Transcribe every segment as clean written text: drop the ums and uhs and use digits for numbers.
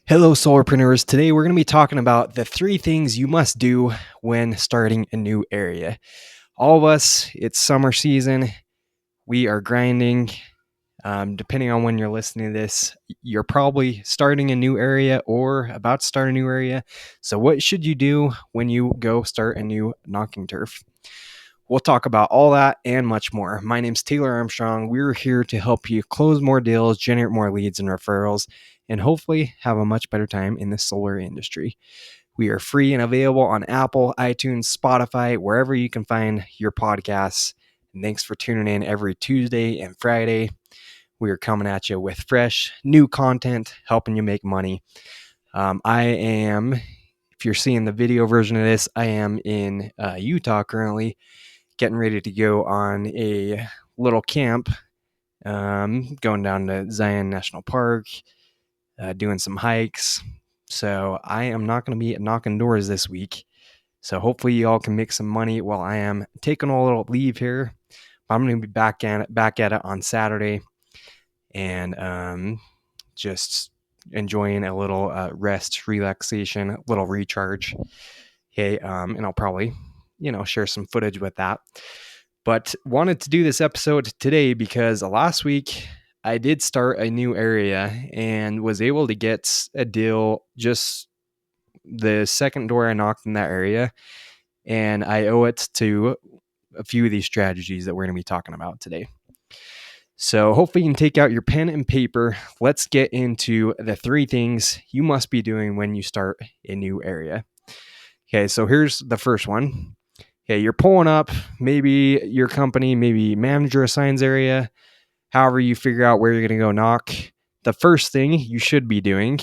Hello, solarpreneurs. Today we're going to be talking about the three things you must do when starting a new area. All of us, it's summer season. We are grinding. Depending on when you're listening to this, you're probably starting a new area or about to start a new area. So, what should you do when you go start a new knocking turf? We'll talk about all that and much more. My name's Taylor Armstrong. We're here to help you close more deals, generate more leads and referrals, and hopefully have a much better time in the solar industry. We are free and available on Apple, iTunes, Spotify, wherever you can find your podcasts. And thanks for tuning in every Tuesday and Friday. We are coming at you with fresh, new content, helping you make money. If you're seeing the video version of this, I am in Utah currently, getting ready to go on a little camp, going down to Zion National Park, doing some hikes. So I am not going to be knocking doors this week. So hopefully you all can make some money while I am taking a little leave here. I'm going to be back at it on Saturday, and just enjoying a little rest, relaxation, a little recharge. Okay, and I'll probably, share some footage with that. But wanted to do this episode today because last week I did start a new area and was able to get a deal just the second door I knocked in that area. And I owe it to a few of these strategies that we're going to be talking about today. So hopefully you can take out your pen and paper. Let's get into the three things you must be doing when you start a new area. Okay, so here's the first one. Okay, you're pulling up, maybe your company, maybe manager assigns area, however you figure out where you're going to go knock. The first thing you should be doing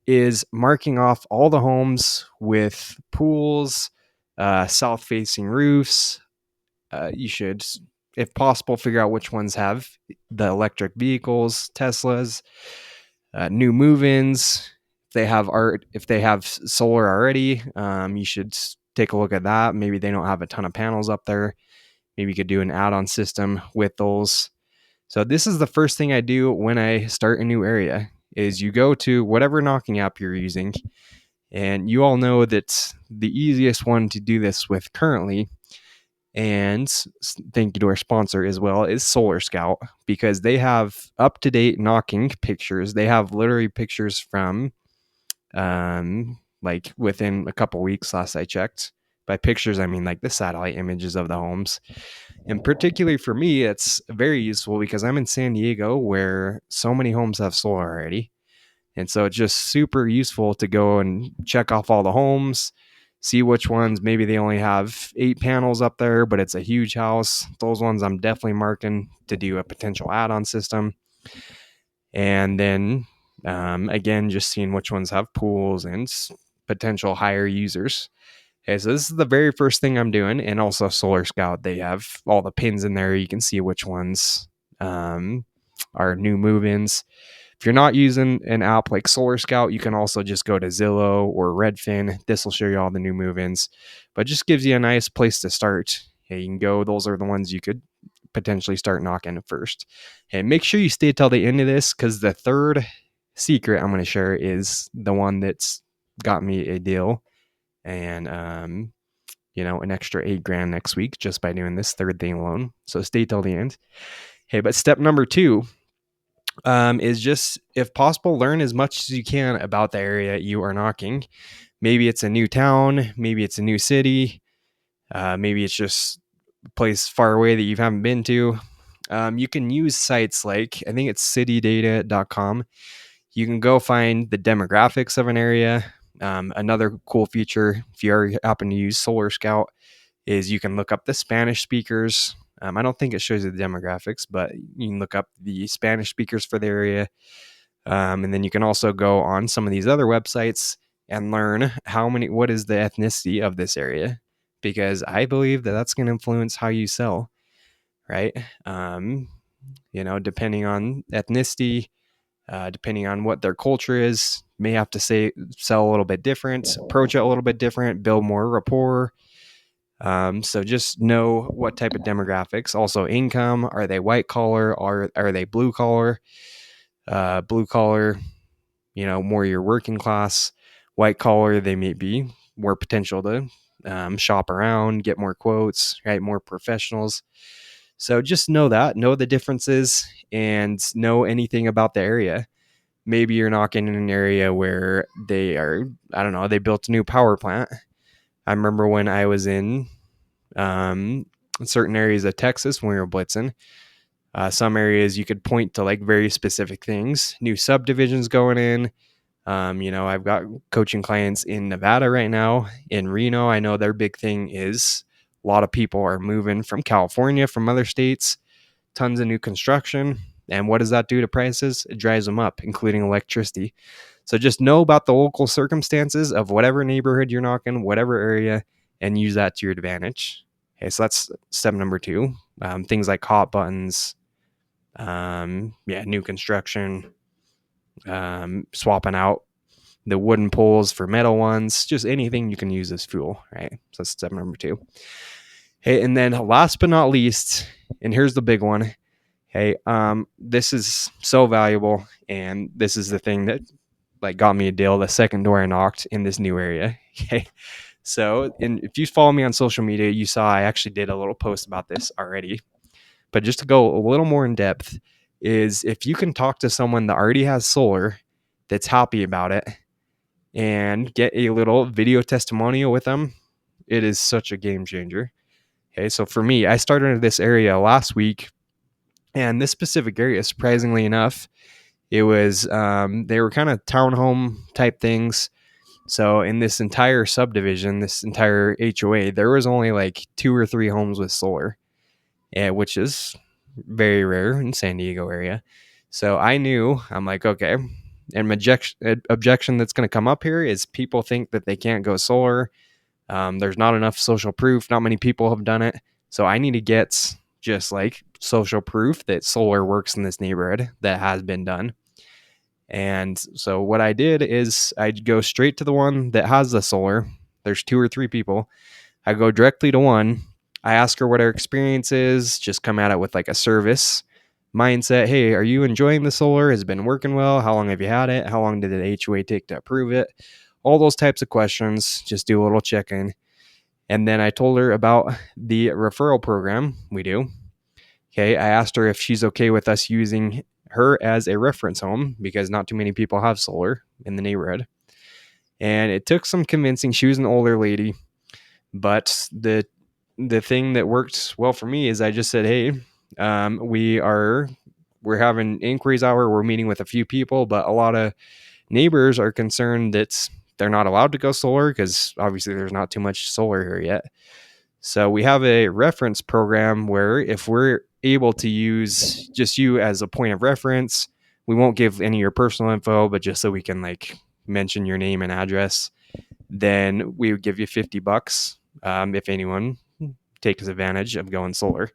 is marking off all the homes with pools, south-facing roofs. You should, if possible, figure out which ones have the electric vehicles, Teslas, new move-ins. If they have solar already, you should take a look at that. Maybe they don't have a ton of panels up there. Maybe you could do an add-on system with those. So this is the first thing I do when I start a new area is you go to whatever knocking app you're using. And you all know that the easiest one to do this with currently, and thank you to our sponsor as well, is Solar Scout, because they have up-to-date knocking pictures. They have literally pictures from like within a couple weeks last I checked. By pictures, I mean like the satellite images of the homes. And particularly for me, it's very useful because I'm in San Diego where so many homes have solar already. And so it's just super useful to go and check off all the homes, see which ones, maybe they only have 8 panels up there, but it's a huge house. Those ones I'm definitely marking to do a potential add-on system. And then again, just seeing which ones have pools and potential higher users. Okay, so this is the very first thing I'm doing. And also Solar Scout, they have all the pins in there. You can see which ones are new move-ins. If you're not using an app like Solar Scout, you can also just go to Zillow or Redfin. This will show you all the new move-ins, but just gives you a nice place to start. Okay, you can go, those are the ones you could potentially start knocking first. And make sure you stay till the end of this, because the third secret I'm going to share is the one that's got me a deal and an extra $8,000 next week just by doing this third thing alone. So stay till the end. Hey, but step number 2 is just, if possible, learn as much as you can about the area you are knocking. Maybe it's a new town, maybe it's a new city, maybe it's just a place far away that you haven't been to. You can use sites like, I think it's citydata.com. You can go find the demographics of an area. Another cool feature, if you already happen to use Solar Scout, is you can look up the Spanish speakers. I don't think it shows you the demographics, but you can look up the Spanish speakers for the area. And then you can also go on some of these other websites and learn what is the ethnicity of this area, because I believe that that's going to influence how you sell, right? Depending on ethnicity, depending on what their culture is, may have to sell a little bit different, approach it a little bit different, build more rapport. So just know what type of demographics. Also income. Are they white collar? Are they blue collar? Blue collar, more your working class, white collar, they may be more potential to shop around, get more quotes, right? More professionals. So just know the differences and know anything about the area. Maybe you're knocking in an area where I don't know, they built a new power plant. I remember when I was in um, certain areas of Texas when we were blitzing, some areas you could point to like very specific things, new subdivisions going in. I've got coaching clients in Nevada right now. In Reno, I know their big thing is a lot of people are moving from California, from other states, tons of new construction. And what does that do to prices? It drives them up, including electricity. So just know about the local circumstances of whatever neighborhood you're knocking, whatever area, and use that to your advantage. Okay, so that's step number 2. Things like hot buttons, new construction, swapping out the wooden poles for metal ones, just anything you can use as fuel, right? So that's step number 2. Hey, and then last but not least, and here's the big one. Hey, this is so valuable, and this is the thing that like got me a deal the second door I knocked in this new area. Okay. So, and if you follow me on social media, you saw I actually did a little post about this already. But just to go a little more in depth, is if you can talk to someone that already has solar that's happy about it and get a little video testimonial with them, it is such a game changer. Okay. So for me, I started in this area last week, and this specific area, surprisingly enough, it was they were kind of townhome type things. So in this entire subdivision, this entire HOA, there was only like 2 or 3 homes with solar, which is very rare in San Diego area. So I knew, I'm like, okay. And objection that's going to come up here is people think that they can't go solar. There's not enough social proof. Not many people have done it. So I need to get just like social proof that solar works in this neighborhood that has been done. And so what I did is I'd go straight to the one that has the solar. There's 2 or 3 people. I go directly to one. I ask her what her experience is, just come at it with like a service mindset. Hey, are you enjoying the solar? Has it been working well? How long have you had it? How long did the HOA take to approve it? All those types of questions. Just do a little check in. And then I told her about the referral program we do. Okay. I asked her if she's okay with us using her as a reference home because not too many people have solar in the neighborhood. And it took some convincing. She was an older lady, but the thing that worked well for me is I just said, hey, we're having inquiries hour. We're meeting with a few people, but a lot of neighbors are concerned that they're not allowed to go solar because obviously there's not too much solar here yet. So we have a reference program where if we're able to use just you as a point of reference, we won't give any of your personal info, but just so we can like mention your name and address, then we would give you $50 if anyone takes advantage of going solar.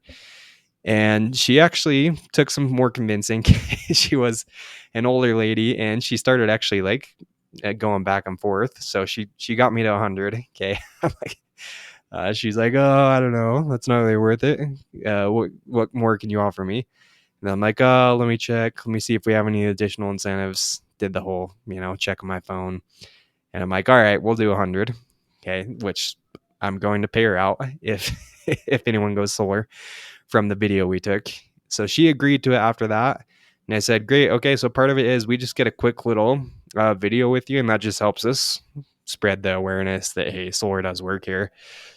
And she actually took some more convincing. She was an older lady, and she started actually like going back and forth. So she got me to 100. Okay, I'm like, she's like, oh, I don't know, that's not really worth it. What more can you offer me? And I'm like, oh, let me check. Let me see if we have any additional incentives. Did the whole, check on my phone. And I'm like, all right, we'll do 100. Okay, which I'm going to pay her out if if anyone goes solar from the video we took. So she agreed to it after that. And I said, great. Okay, so part of it is we just get a quick little video with you, and that just helps us spread the awareness that, hey, solar does work here.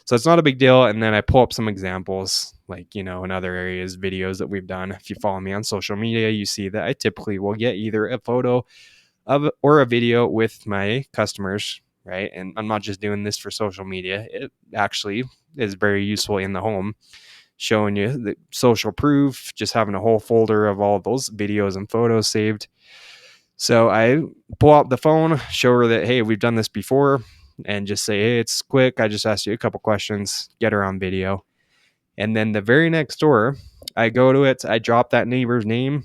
So it's not a big deal. And then I pull up some examples, like, in other areas, videos that we've done. If you follow me on social media, you see that I typically will get either a photo of or a video with my customers, right? And I'm not just doing this for social media. It actually is very useful in the home, showing you the social proof, just having a whole folder of all of those videos and photos saved. So I pull out the phone, show her that, hey, we've done this before, and just say, hey, it's quick. I just asked you a couple questions, get her on video. And then the very next door, I go to it, I drop that neighbor's name,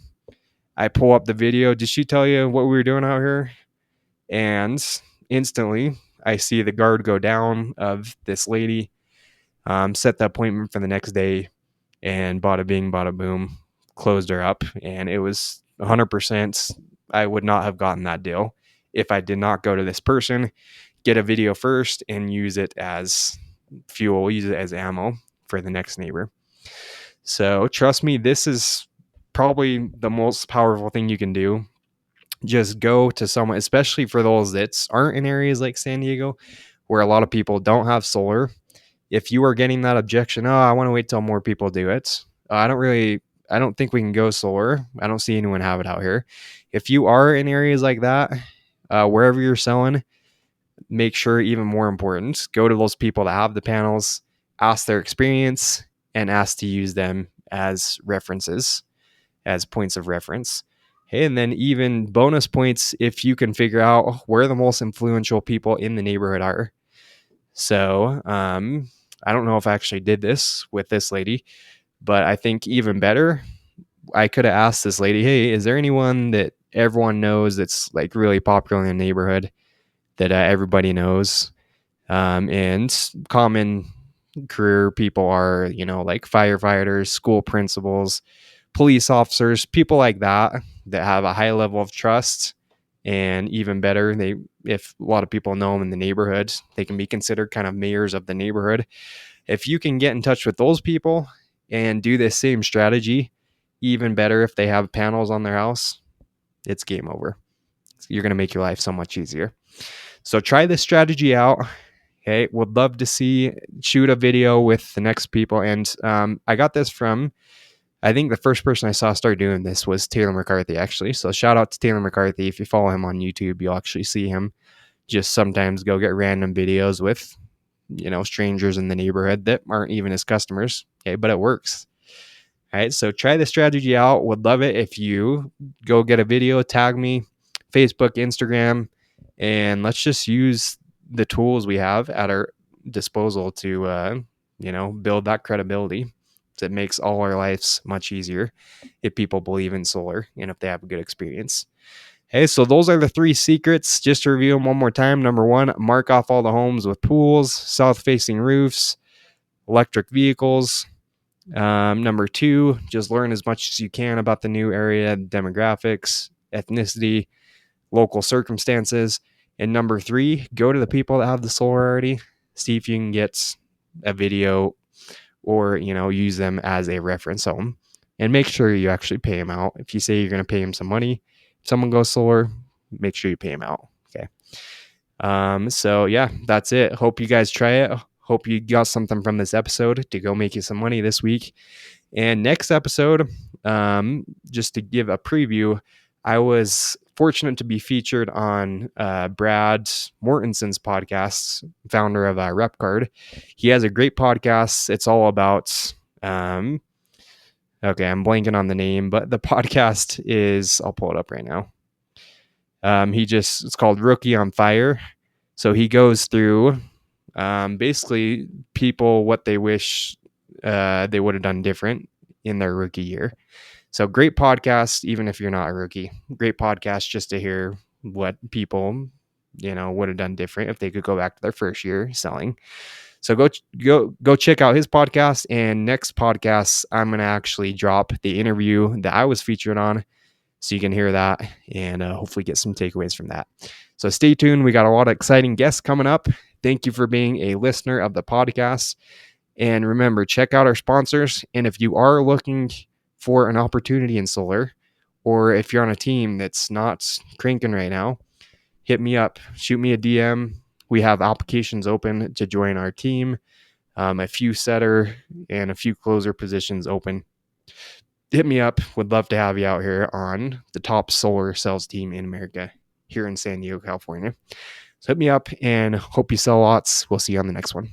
I pull up the video. Did she tell you what we were doing out here? And instantly, I see the guard go down of this lady, set the appointment for the next day, and bada bing, bada boom, closed her up. And it was 100%. I would not have gotten that deal if I did not go to this person, get a video first and use it as fuel, use it as ammo for the next neighbor. So trust me, this is probably the most powerful thing you can do. Just go to someone, especially for those that aren't in areas like San Diego, where a lot of people don't have solar. If you are getting that objection, oh, I want to wait till more people do it. I don't think we can go solar. I don't see anyone have it out here. If you are in areas like that, wherever you're selling, make sure, even more important, go to those people that have the panels, ask their experience, and ask to use them as references, as points of reference. Hey, and then even bonus points if you can figure out where the most influential people in the neighborhood are. So I don't know if I actually did this with this lady, but I think even better, I could have asked this lady, hey, is there anyone that everyone knows that's like really popular in the neighborhood that everybody knows? And common career people are, like firefighters, school principals, police officers, people like that have a high level of trust. And even better, if a lot of people know them in the neighborhood, they can be considered kind of mayors of the neighborhood. If you can get in touch with those people and do this same strategy, even better if they have panels on their house, it's game over. You're going to make your life so much easier. So try this strategy out. Okay, would love to shoot a video with the next people. And I got this from, I think the first person I saw start doing this was Taylor McCarthy, actually. So shout out to Taylor McCarthy. If you follow him on YouTube, you'll actually see him just sometimes go get random videos with, strangers in the neighborhood that aren't even his customers. Okay, but it works. All right, so try the strategy out. Would love it if you go get a video, tag me, Facebook, Instagram, and let's just use the tools we have at our disposal to, build that credibility. That makes all our lives much easier if people believe in solar and if they have a good experience. Hey, so those are the 3 secrets. Just to review them one more time. Number 1, mark off all the homes with pools, south-facing roofs, electric vehicles. Number 2, just learn as much as you can about the new area, demographics, ethnicity, local circumstances. And number 3, go to the people that have the solar already. See if you can get a video or, use them as a reference home. And make sure you actually pay them out. If you say you're going to pay them some money, if someone goes solar, make sure you pay them out. Okay. So yeah, that's it. Hope you guys try it. Hope you got something from this episode to go make you some money this week. And next episode, just to give a preview, I was fortunate to be featured on Brad Mortenson's podcast, founder of RepCard. He has a great podcast. It's all about, okay, I'm blanking on the name, but the podcast is, I'll pull it up right now. It's called Rookie on Fire. So he goes through basically people, what they wish they would have done different in their rookie year. So great podcast, even if you're not a rookie. Great podcast just to hear what people, would have done different if they could go back to their first year selling. So go check out his podcast. And next podcast, I'm going to actually drop the interview that I was featured on, so you can hear that and hopefully get some takeaways from that. So stay tuned. We got a lot of exciting guests coming up. Thank you for being a listener of the podcast. And remember, check out our sponsors. And if you are looking for an opportunity in solar, or if you're on a team that's not cranking right now, hit me up. Shoot me a DM. We have applications open to join our team. A few setter and a few closer positions open. Hit me up. Would love to have you out here on the top solar sales team in America here in San Diego, California. So hit me up and hope you sell lots. We'll see you on the next one.